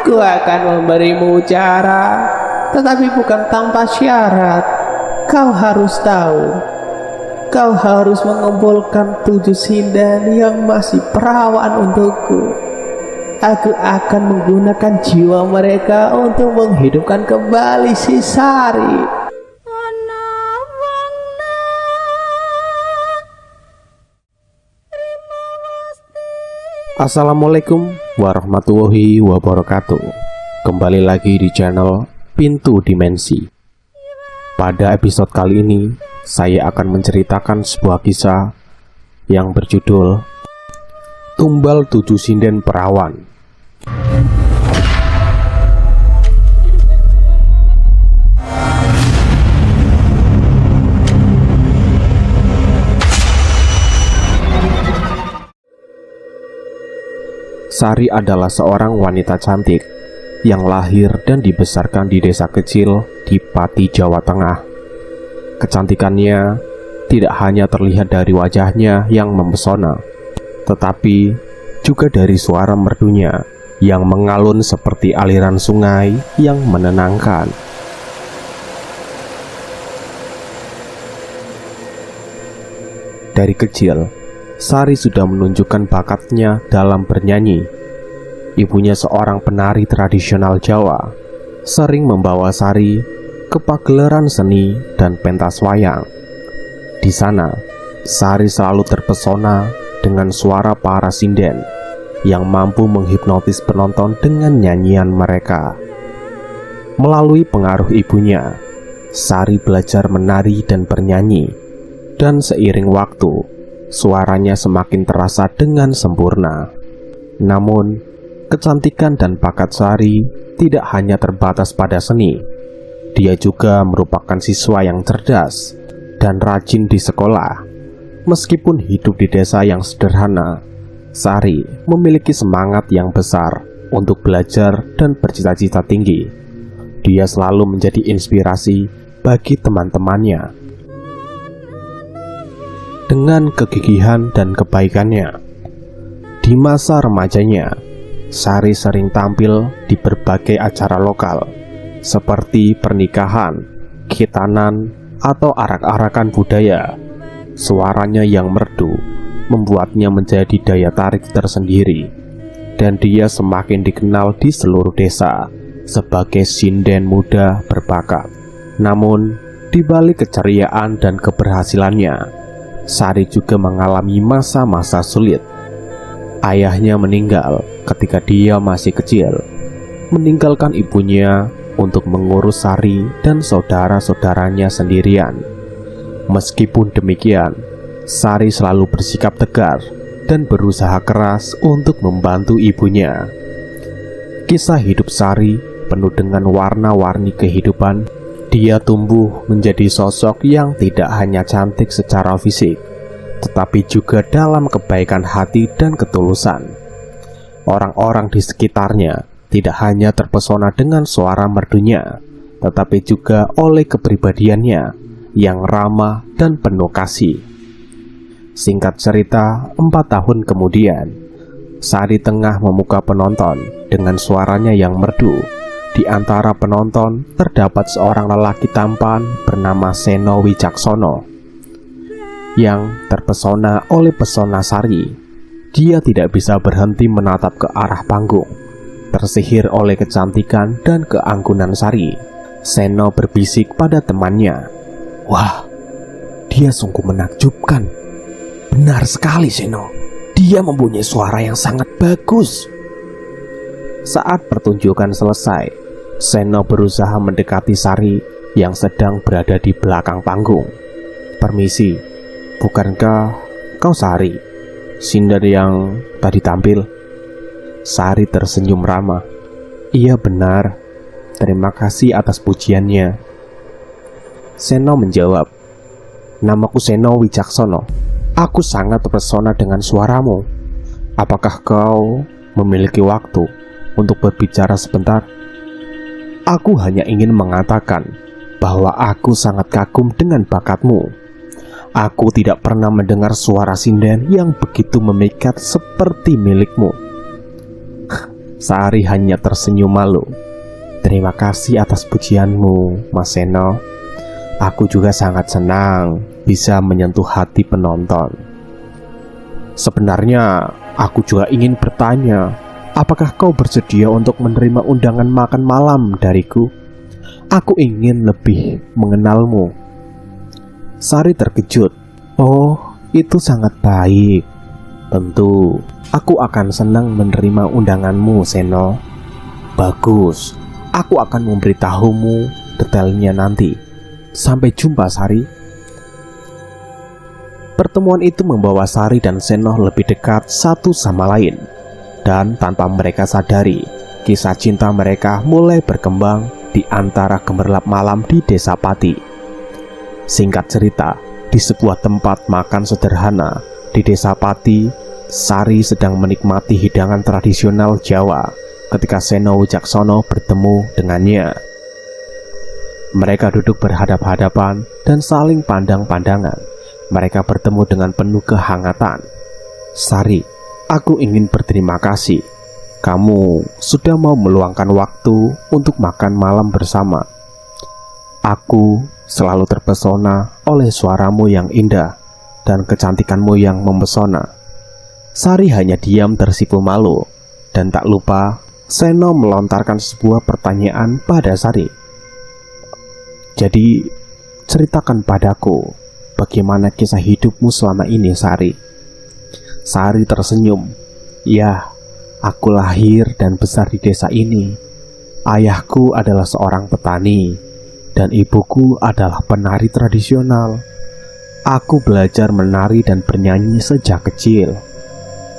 Ku akan memberimu cara, tetapi bukan tanpa syarat. Kau harus tahu, kau harus mengumpulkan 7 sinden yang masih perawan untukku. Aku akan menggunakan jiwa mereka untuk menghidupkan kembali si Sari. Assalamualaikum warahmatullahi wabarakatuh. Kembali lagi di channel Pintu Dimensi. Pada episode kali ini, saya akan menceritakan sebuah kisah yang berjudul Tumbal 7 Sinden Perawan. Sari adalah seorang wanita cantik yang lahir dan dibesarkan di desa kecil di Pati, Jawa Tengah. Kecantikannya tidak hanya terlihat dari wajahnya yang mempesona, tetapi juga dari suara merdunya yang mengalun seperti aliran sungai yang menenangkan. Dari kecil, Sari sudah menunjukkan bakatnya dalam bernyanyi. Ibunya seorang penari tradisional Jawa, sering membawa Sari ke pagelaran seni dan pentas wayang. Di sana, Sari selalu terpesona dengan suara para sinden yang mampu menghipnotis penonton dengan nyanyian mereka. Melalui pengaruh ibunya, Sari belajar menari dan bernyanyi, dan seiring waktu, suaranya semakin terasa dengan sempurna. Namun, kecantikan dan bakat Sari tidak hanya terbatas pada seni. Dia juga merupakan siswa yang cerdas dan rajin di sekolah. Meskipun hidup di desa yang sederhana, Sari memiliki semangat yang besar untuk belajar dan bercita-cita tinggi. Dia selalu menjadi inspirasi bagi teman-temannya. Dengan kegigihan dan kebaikannya, di masa remajanya, Sari sering tampil di berbagai acara lokal seperti pernikahan, khitanan, atau arak-arakan budaya. Suaranya yang merdu membuatnya menjadi daya tarik tersendiri, dan dia semakin dikenal di seluruh desa sebagai sinden muda berbakat. Namun, di balik keceriaan dan keberhasilannya, Sari juga mengalami masa-masa sulit. Ayahnya meninggal ketika dia masih kecil, meninggalkan ibunya untuk mengurus Sari dan saudara-saudaranya sendirian. Meskipun demikian, Sari selalu bersikap tegar dan berusaha keras untuk membantu ibunya. Kisah hidup Sari penuh dengan warna-warni kehidupan. Dia tumbuh menjadi sosok yang tidak hanya cantik secara fisik, tetapi juga dalam kebaikan hati dan ketulusan. Orang-orang di sekitarnya tidak hanya terpesona dengan suara merdunya, tetapi juga oleh kepribadiannya yang ramah dan penuh kasih. Singkat cerita, 4 tahun kemudian, Sari tengah memukau penonton dengan suaranya yang merdu. Di antara penonton terdapat seorang lelaki tampan bernama Seno Wicaksono yang terpesona oleh pesona Sari. Dia tidak bisa berhenti menatap ke arah panggung, tersihir oleh kecantikan dan keanggunan Sari. Seno berbisik pada temannya, "Wah, dia sungguh menakjubkan. Benar sekali, Seno. Dia mempunyai suara yang sangat bagus." Saat pertunjukan selesai, Seno berusaha mendekati Sari yang sedang berada di belakang panggung. "Permisi, bukankah kau Sari, sinden yang tadi tampil?" Sari tersenyum ramah. "Iya benar, terima kasih atas pujiannya." Seno menjawab, "Namaku Seno Wicaksono. Aku sangat terpesona dengan suaramu. Apakah kau memiliki waktu untuk berbicara sebentar?" "Aku hanya ingin mengatakan bahwa aku sangat kagum dengan bakatmu. Aku tidak pernah mendengar suara sinden yang begitu memikat seperti milikmu." Sari hanya tersenyum malu. Terima kasih atas pujianmu, Mas Seno. Aku juga sangat senang bisa menyentuh hati penonton. Sebenarnya, aku juga ingin bertanya, apakah kau bersedia untuk menerima undangan makan malam dariku? Aku ingin lebih mengenalmu. Sari terkejut. Oh, itu sangat baik. Tentu, aku akan senang menerima undanganmu, Seno. Bagus, aku akan memberitahumu detailnya nanti. Sampai jumpa, Sari. Pertemuan itu membawa Sari dan Seno lebih dekat satu sama lain. Dan tanpa mereka sadari, kisah cinta mereka mulai berkembang di antara gemerlap malam di Desa Pati. Singkat cerita, di sebuah tempat makan sederhana di Desa Pati, Sari sedang menikmati hidangan tradisional Jawa ketika Seno Wicaksono bertemu dengannya. Mereka duduk berhadap-hadapan dan saling pandang-pandangan. Mereka bertemu dengan penuh kehangatan. Sari, aku ingin berterima kasih. Kamu sudah mau meluangkan waktu untuk makan malam bersama. Aku selalu terpesona oleh suaramu yang indah dan kecantikanmu yang mempesona. Sari hanya diam tersipu malu, dan tak lupa Seno melontarkan sebuah pertanyaan pada Sari. Jadi, ceritakan padaku, bagaimana kisah hidupmu selama ini, Sari? Sari tersenyum. Ya, aku lahir dan besar di desa ini. Ayahku adalah seorang petani, dan ibuku adalah penari tradisional. Aku belajar menari dan bernyanyi sejak kecil.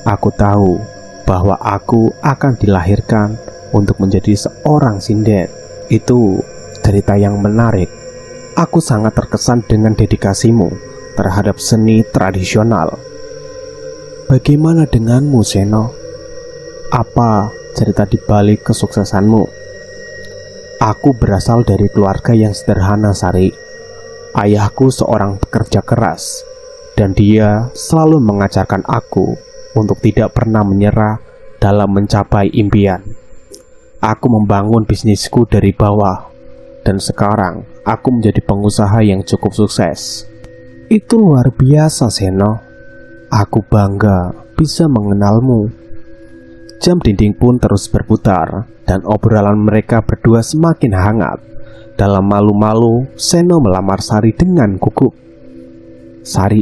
Aku tahu bahwa aku akan dilahirkan untuk menjadi seorang sinden. Itu cerita yang menarik. Aku sangat terkesan dengan dedikasimu terhadap seni tradisional. Bagaimana denganmu, Seno? Apa cerita di balik kesuksesanmu? Aku berasal dari keluarga yang sederhana, Sari. Ayahku seorang pekerja keras, dan dia selalu mengajarkan aku untuk tidak pernah menyerah dalam mencapai impian. Aku membangun bisnisku dari bawah, dan sekarang aku menjadi pengusaha yang cukup sukses. Itu luar biasa, Seno. Aku bangga bisa mengenalmu. Jam dinding pun terus berputar, dan obrolan mereka berdua semakin hangat. Dalam malu-malu, Seno melamar Sari dengan gugup. Sari,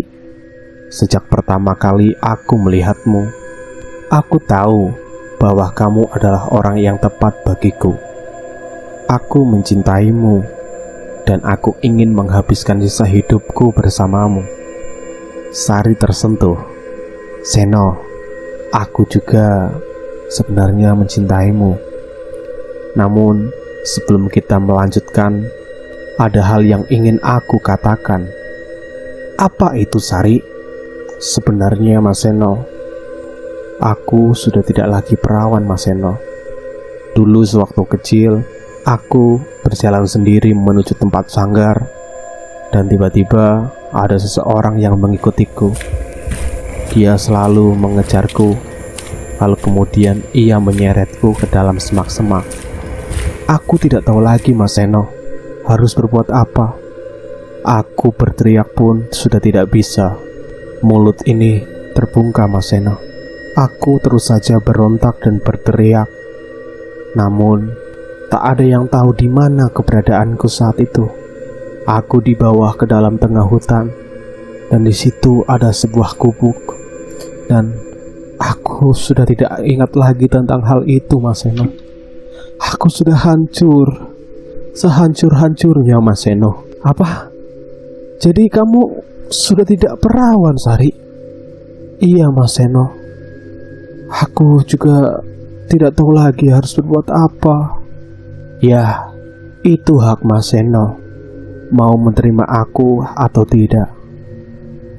sejak pertama kali aku melihatmu, aku tahu bahwa kamu adalah orang yang tepat bagiku. Aku mencintaimu, dan aku ingin menghabiskan sisa hidupku bersamamu. Sari tersentuh. Seno, aku juga sebenarnya mencintaimu. Namun, sebelum kita melanjutkan, ada hal yang ingin aku katakan. Apa itu, Sari? Sebenarnya, Mas Seno, aku sudah tidak lagi perawan, Mas Seno. Dulu sewaktu kecil, aku berjalan sendiri menuju tempat sanggar, dan tiba-tiba ada seseorang yang mengikutiku. Dia selalu mengejarku, lalu kemudian ia menyeretku ke dalam semak-semak. Aku tidak tahu lagi, Mas Seno, harus berbuat apa. Aku berteriak pun sudah tidak bisa. Mulut ini terbungkam, Mas Seno. Aku terus saja berontak dan berteriak. Namun, tak ada yang tahu di mana keberadaanku saat itu. Aku dibawa ke dalam tengah hutan, dan di situ ada sebuah gubuk. Dan aku sudah tidak ingat lagi tentang hal itu, Mas Seno. Aku sudah hancur, sehancur-hancurnya, Mas Seno. Apa? Jadi kamu sudah tidak perawan, Sari? Iya, Mas Seno. Aku juga tidak tahu lagi harus berbuat apa. Ya, itu hak Mas Seno, mau menerima aku atau tidak.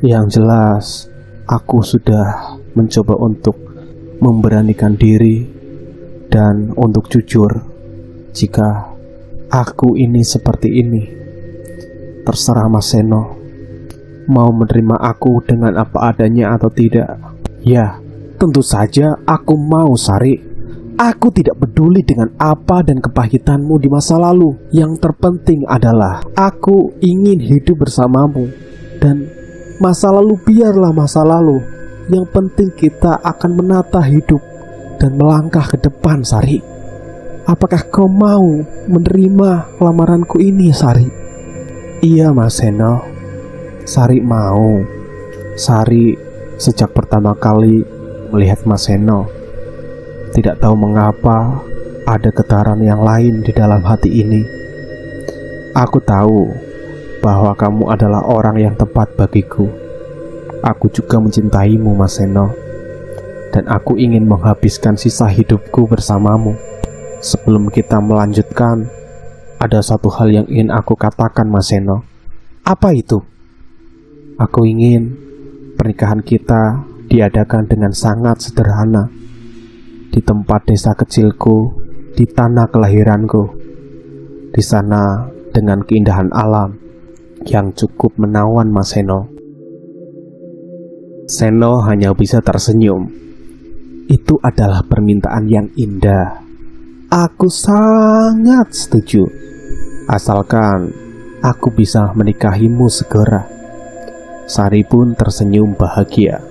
Yang jelas, aku sudah mencoba untuk memberanikan diri dan untuk jujur. Jika aku ini seperti ini, terserah Mas Seno mau menerima aku dengan apa adanya atau tidak. Ya, tentu saja aku mau, Sari. Aku tidak peduli dengan apa dan kepahitanmu di masa lalu. Yang terpenting adalah aku ingin hidup bersamamu. Dan masa lalu biarlah masa lalu. Yang penting kita akan menata hidup dan melangkah ke depan, Sari. Apakah kau mau menerima lamaranku ini, Sari? Iya, Mas Seno. Sari mau. Sari sejak pertama kali melihat Mas Seno, tidak tahu mengapa ada getaran yang lain di dalam hati ini. Aku tahu bahwa kamu adalah orang yang tepat bagiku. Aku juga mencintaimu, Mas Seno. Dan aku ingin menghabiskan sisa hidupku bersamamu. Sebelum kita melanjutkan, ada satu hal yang ingin aku katakan, Mas Seno. Apa itu? Aku ingin pernikahan kita diadakan dengan sangat sederhana, di tempat desa kecilku, di tanah kelahiranku. Di sana dengan keindahan alam yang cukup menawan, Mas Seno. Seno hanya bisa tersenyum. Itu adalah permintaan yang indah. Aku sangat setuju. Asalkan aku bisa menikahimu segera. Sari pun tersenyum bahagia.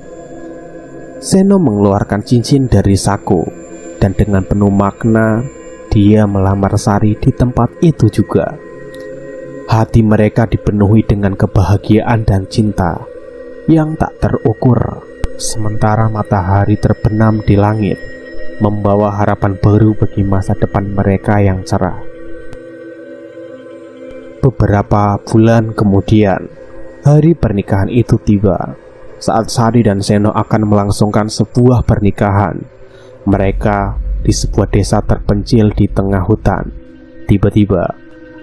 Seno mengeluarkan cincin dari saku, dan dengan penuh makna dia melamar Sari di tempat itu juga. Hati mereka dipenuhi dengan kebahagiaan dan cinta yang tak terukur. Sementara matahari terbenam di langit, membawa harapan baru bagi masa depan mereka yang cerah. Beberapa bulan kemudian, hari pernikahan itu tiba. Saat Sari dan Seno akan melangsungkan sebuah pernikahan, mereka di sebuah desa terpencil di tengah hutan. Tiba-tiba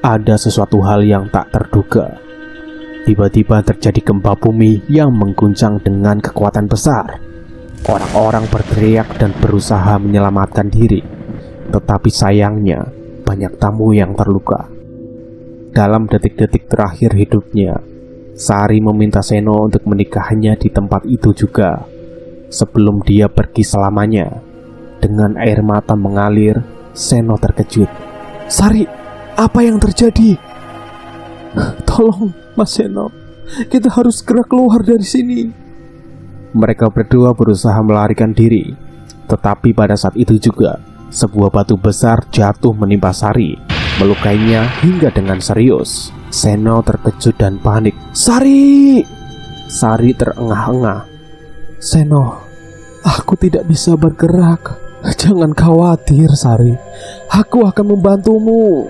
ada sesuatu hal yang tak terduga. Tiba-tiba terjadi gempa bumi yang mengguncang dengan kekuatan besar. Orang-orang berteriak dan berusaha menyelamatkan diri, tetapi sayangnya banyak tamu yang terluka. Dalam detik-detik terakhir hidupnya, Sari meminta Seno untuk menikahinya di tempat itu juga. Sebelum dia pergi selamanya, dengan air mata mengalir, Seno terkejut. Sari, apa yang terjadi? Tolong, Mas Seno, kita harus segera keluar dari sini. Mereka berdua berusaha melarikan diri, tetapi pada saat itu juga sebuah batu besar jatuh menimpa Sari, melukainya hingga dengan serius. Seno terkejut dan panik. Sari! Sari terengah-engah. Seno, aku tidak bisa bergerak. Jangan khawatir, Sari. Aku akan membantumu.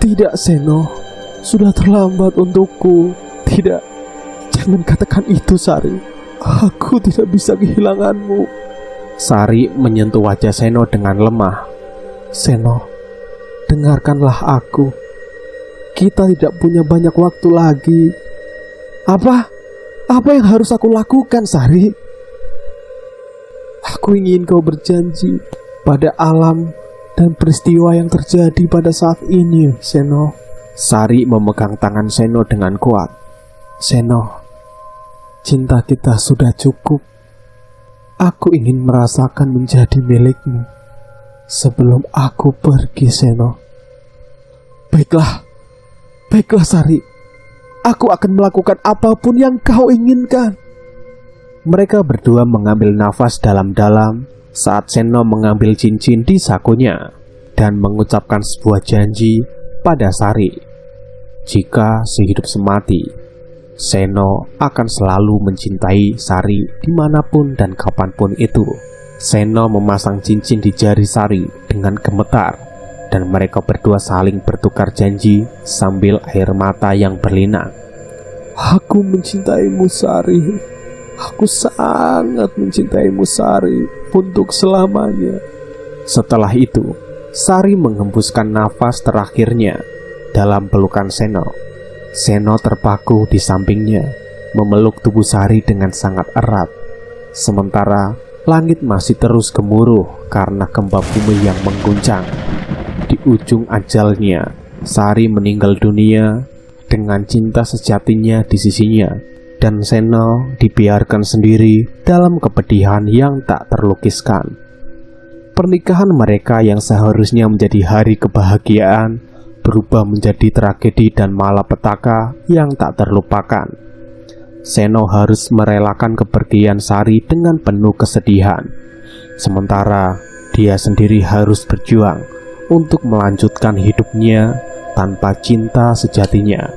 Tidak, Seno. Sudah terlambat untukku. Tidak, jangan katakan itu, Sari. Aku tidak bisa kehilanganmu. Sari menyentuh wajah Seno dengan lemah. Seno, dengarkanlah aku. Kita tidak punya banyak waktu lagi. Apa yang harus aku lakukan, Sari? Aku ingin kau berjanji pada alam dan peristiwa yang terjadi pada saat ini, Seno. Sari memegang tangan Seno dengan kuat. Seno, cinta kita sudah cukup. Aku ingin merasakan menjadi milikmu sebelum aku pergi, Seno. Baiklah Sari. Aku akan melakukan apapun yang kau inginkan. Mereka berdua mengambil nafas dalam-dalam saat Seno mengambil cincin di sakunya dan mengucapkan sebuah janji pada Sari. Jika sehidup semati, Seno akan selalu mencintai Sari dimanapun dan kapanpun itu. Seno memasang cincin di jari Sari dengan gemetar, dan mereka berdua saling bertukar janji sambil air mata yang berlinang. Aku mencintaimu, Sari. Aku sangat mencintaimu, Sari, untuk selamanya. Setelah itu, Sari menghembuskan nafas terakhirnya dalam pelukan Seno. Seno terpaku di sampingnya, memeluk tubuh Sari dengan sangat erat. Sementara langit masih terus gemuruh karena gempa bumi yang mengguncang. Di ujung ajalnya, Sari meninggal dunia dengan cinta sejatinya di sisinya, dan Seno dibiarkan sendiri dalam kepedihan yang tak terlukiskan. Pernikahan mereka yang seharusnya menjadi hari kebahagiaan berubah menjadi tragedi dan malapetaka yang tak terlupakan. Seno harus merelakan kepergian Sari dengan penuh kesedihan, sementara dia sendiri harus berjuang untuk melanjutkan hidupnya tanpa cinta sejatinya.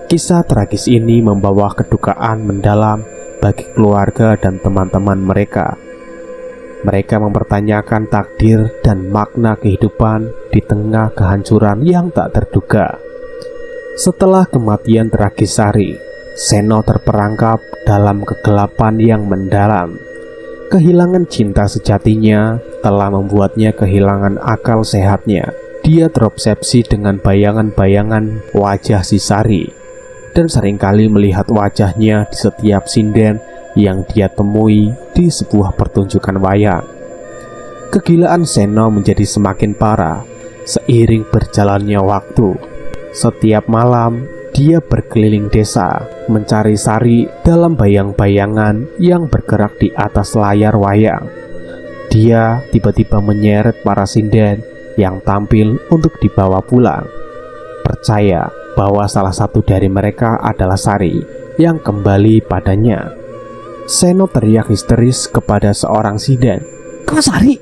Kisah tragis ini membawa kedukaan mendalam bagi keluarga dan teman-teman mereka. Mereka mempertanyakan takdir dan makna kehidupan di tengah kehancuran yang tak terduga. Setelah kematian tragis Sari, Seno terperangkap dalam kegelapan yang mendalam. Kehilangan cinta sejatinya telah membuatnya kehilangan akal sehatnya. Dia terobsesi dengan bayangan-bayangan wajah si Sari, dan seringkali melihat wajahnya di setiap sinden yang dia temui di sebuah pertunjukan wayang. Kegilaan Seno menjadi semakin parah seiring berjalannya waktu. Setiap malam dia berkeliling desa mencari Sari dalam bayang-bayangan yang bergerak di atas layar wayang. Dia tiba-tiba menyeret para sinden yang tampil untuk dibawa pulang, percaya bahwa salah satu dari mereka adalah Sari yang kembali padanya. Seno teriak histeris kepada seorang sinden, "Kau Sari?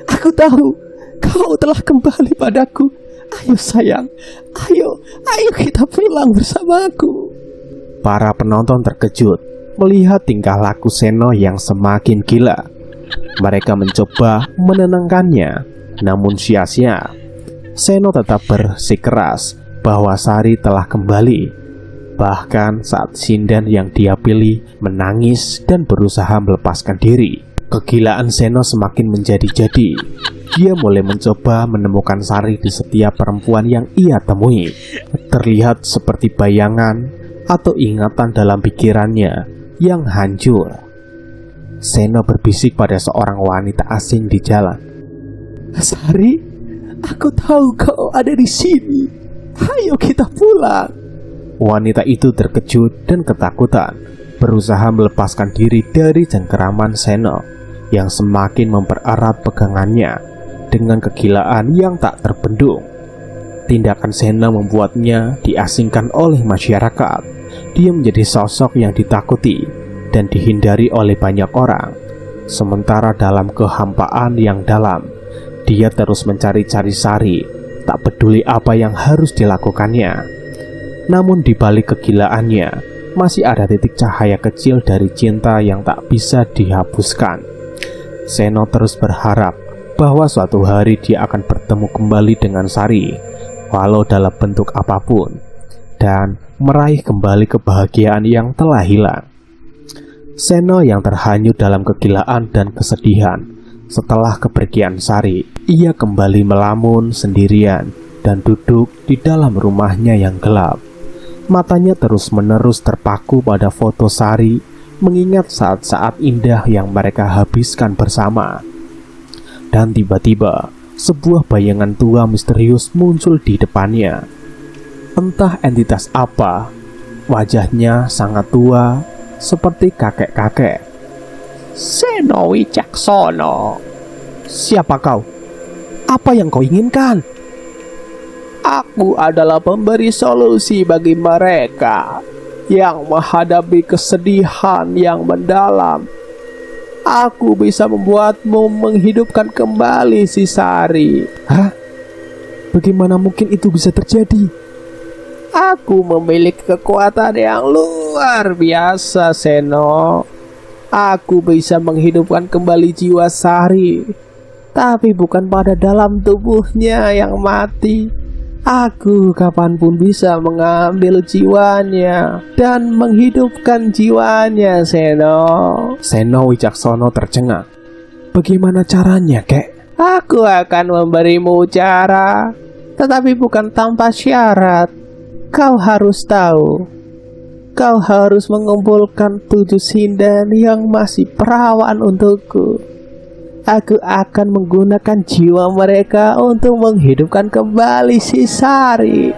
Aku tahu kau telah kembali padaku. Ayo sayang, ayo kita pulang bersamaku." Para penonton terkejut melihat tingkah laku Seno yang semakin gila. Mereka mencoba menenangkannya, namun sia-sia. Seno tetap bersikeras bahwa Sari telah kembali. Bahkan saat sinden yang dia pilih menangis dan berusaha melepaskan diri, kegilaan Seno semakin menjadi-jadi. Dia mulai mencoba menemukan Sari di setiap perempuan yang ia temui. Terlihat seperti bayangan atau ingatan dalam pikirannya yang hancur. Seno berbisik pada seorang wanita asing di jalan, "Sari, aku tahu kau ada di sini. Ayo kita pulang." Wanita itu terkejut dan ketakutan, berusaha melepaskan diri dari cengkeraman Seno yang semakin mempererat pegangannya dengan kegilaan yang tak terbendung. Tindakan Seno membuatnya diasingkan oleh masyarakat. Dia menjadi sosok yang ditakuti dan dihindari oleh banyak orang. Sementara dalam kehampaan yang dalam, dia terus mencari-cari Sari, tak peduli apa yang harus dilakukannya. Namun di balik kegilaannya, masih ada titik cahaya kecil dari cinta yang tak bisa dihapuskan. Seno terus berharap bahwa suatu hari dia akan bertemu kembali dengan Sari, walau dalam bentuk apapun, dan meraih kembali kebahagiaan yang telah hilang. Seno yang terhanyut dalam kegilaan dan kesedihan setelah kepergian Sari, ia kembali melamun sendirian dan duduk di dalam rumahnya yang gelap. Matanya terus-menerus terpaku pada foto Sari, mengingat saat-saat indah yang mereka habiskan bersama. Dan tiba-tiba, sebuah bayangan tua misterius muncul di depannya. Entah entitas apa, wajahnya sangat tua, seperti kakek-kakek. Seno Wicaksono, "Siapa kau? Apa yang kau inginkan?" aku adalah pemberi solusi bagi mereka yang menghadapi kesedihan yang mendalam. Aku bisa membuatmu menghidupkan kembali si Sari. Hah? Bagaimana mungkin itu bisa terjadi? Aku memiliki kekuatan yang luar biasa, Seno. Aku bisa menghidupkan kembali jiwa Sari, tapi bukan pada dalam tubuhnya yang mati. Aku kapanpun bisa mengambil jiwanya dan menghidupkan jiwanya, Seno. Seno Wicaksono tercengang. "Bagaimana caranya, kek?" Aku akan memberimu cara, tetapi bukan tanpa syarat. Kau harus tahu, kau harus mengumpulkan 7 sinden yang masih perawan untukku. Aku akan menggunakan jiwa mereka untuk menghidupkan kembali si Sari.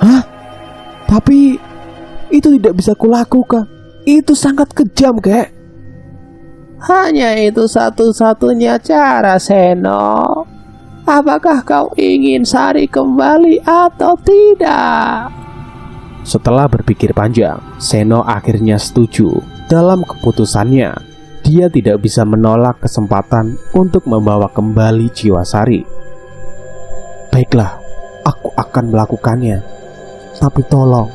"Hah? Tapi itu tidak bisa kulakukan. Itu sangat kejam, kek." Hanya itu satu-satunya cara, Seno. Apakah kau ingin Sari kembali atau tidak? Setelah berpikir panjang, Seno akhirnya setuju. Dalam keputusannya, dia tidak bisa menolak kesempatan untuk membawa kembali jiwa Sari. Baiklah, aku akan melakukannya. Tapi tolong,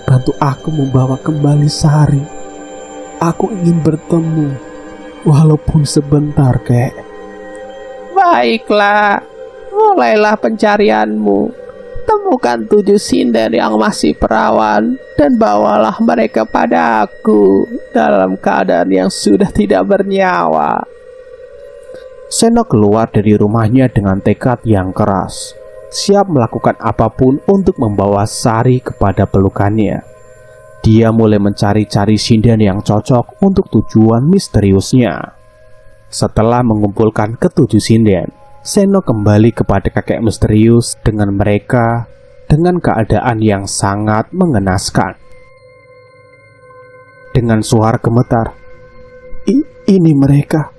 bantu aku membawa kembali Sari. Aku ingin bertemu, walaupun sebentar, kek. Baiklah, mulailah pencarianmu. Temukan 7 sinden yang masih perawan dan bawalah mereka padaku dalam keadaan yang sudah tidak bernyawa. Seno keluar dari rumahnya dengan tekad yang keras, siap melakukan apapun untuk membawa Sari kepada pelukannya. Dia mulai mencari-cari sinden yang cocok untuk tujuan misteriusnya. Setelah mengumpulkan ke-7 sinden, Seno kembali kepada kakek misterius dengan mereka dengan keadaan yang sangat mengenaskan. Dengan suara gemetar, "Ini mereka,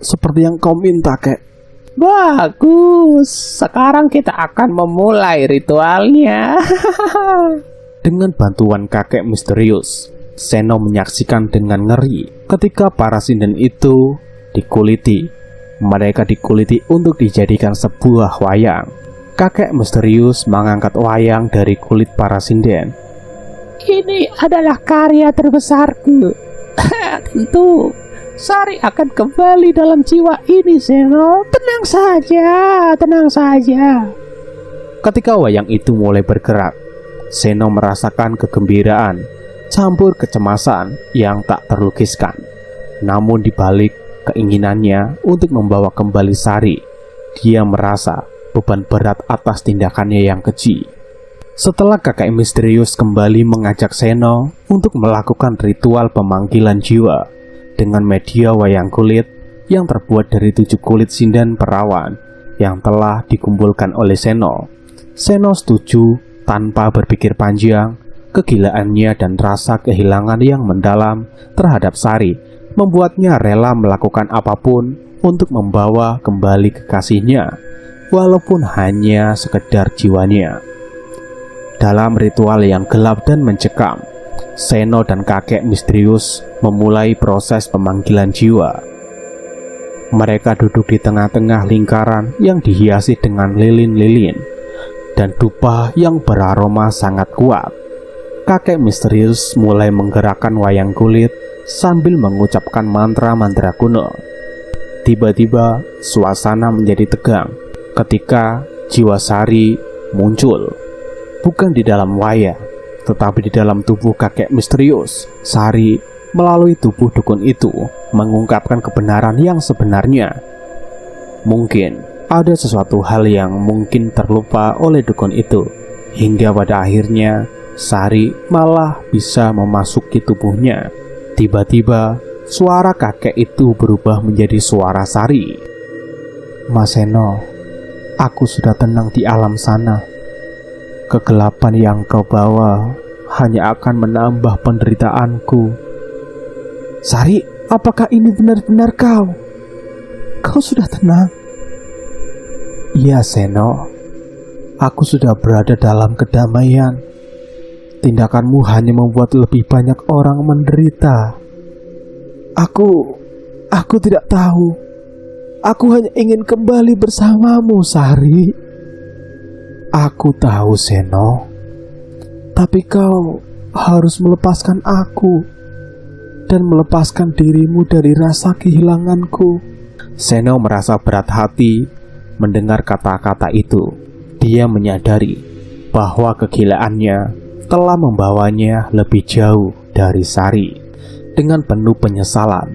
seperti yang kau minta, kek." Bagus, sekarang kita akan memulai ritualnya. Dengan bantuan kakek misterius, Seno menyaksikan dengan ngeri ketika para sinden itu dikuliti. Mereka dikuliti untuk dijadikan sebuah wayang. Kakek misterius mengangkat wayang dari kulit para sinden. Ini adalah karya terbesarku. Tentu Sari akan kembali dalam jiwa ini, Seno. Tenang saja, tenang saja. Ketika wayang itu mulai bergerak, Seno merasakan kegembiraan campur kecemasan yang tak terlukiskan. Namun di balik keinginannya untuk membawa kembali Sari, dia merasa beban berat atas tindakannya yang keji. Setelah kakek misterius kembali mengajak Seno untuk melakukan ritual pemanggilan jiwa dengan media wayang kulit yang terbuat dari 7 kulit sinden perawan yang telah dikumpulkan oleh Seno, Seno setuju tanpa berpikir panjang. Kegilaannya dan rasa kehilangan yang mendalam terhadap Sari membuatnya rela melakukan apapun untuk membawa kembali kekasihnya, walaupun hanya sekedar jiwanya. Dalam ritual yang gelap dan mencekam, Seno dan kakek misterius memulai proses pemanggilan jiwa. Mereka duduk di tengah-tengah lingkaran yang dihiasi dengan lilin-lilin dan dupa yang beraroma sangat kuat. Kakek misterius mulai menggerakkan wayang kulit sambil mengucapkan mantra-mantra kuno. Tiba-tiba suasana menjadi tegang ketika jiwa Sari muncul. Bukan di dalam wayang, tetapi di dalam tubuh kakek misterius. Sari melalui tubuh dukun itu mengungkapkan kebenaran yang sebenarnya. Mungkin ada sesuatu hal yang mungkin terlupa oleh dukun itu, hingga pada akhirnya Sari malah bisa memasuki tubuhnya. Tiba-tiba suara kakek itu berubah menjadi suara Sari. "Mas Seno, aku sudah tenang di alam sana. Kegelapan yang kau bawa hanya akan menambah penderitaanku." "Sari, apakah ini benar-benar kau? Kau sudah tenang?" "Iya Seno, aku sudah berada dalam kedamaian. Tindakanmu hanya membuat lebih banyak orang menderita. Aku tidak tahu. Aku hanya ingin kembali bersamamu, Sari." "Aku tahu Seno, tapi kau harus melepaskan aku dan melepaskan dirimu dari rasa kehilanganku." Seno merasa berat hati mendengar kata-kata itu. Dia menyadari bahwa kegilaannya telah membawanya lebih jauh dari Sari. Dengan penuh penyesalan,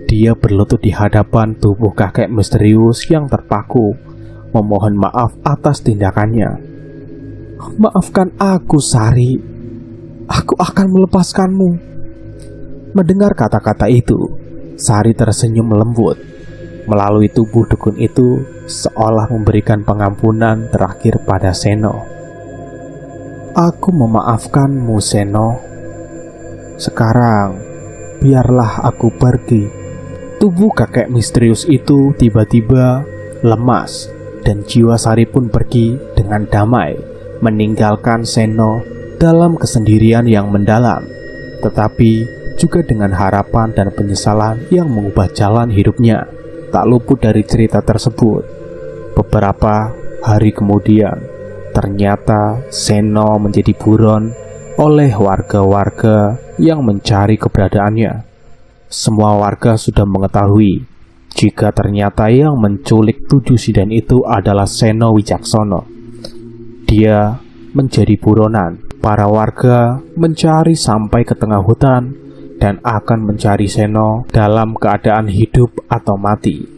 dia berlutut di hadapan tubuh kakek misterius yang terpaku, memohon maaf atas tindakannya. "Maafkan aku, Sari. Aku akan melepaskanmu." Mendengar kata-kata itu, Sari tersenyum lembut. Melalui tubuh dukun itu seolah memberikan pengampunan terakhir pada Seno. "Aku memaafkanmu, Seno. Sekarang biarlah aku pergi Tubuh kakek misterius itu tiba-tiba lemas dan jiwa Sari pun pergi dengan damai, meninggalkan Seno dalam kesendirian yang mendalam, tetapi juga dengan harapan dan penyesalan yang mengubah jalan hidupnya. Tak luput dari cerita tersebut, beberapa hari kemudian, ternyata Seno menjadi buron oleh warga-warga yang mencari keberadaannya. Semua warga sudah mengetahui jika ternyata yang menculik 7 sinden itu adalah Seno Wicaksono. Dia menjadi buronan. Para warga mencari sampai ke tengah hutan dan akan mencari Seno dalam keadaan hidup atau mati.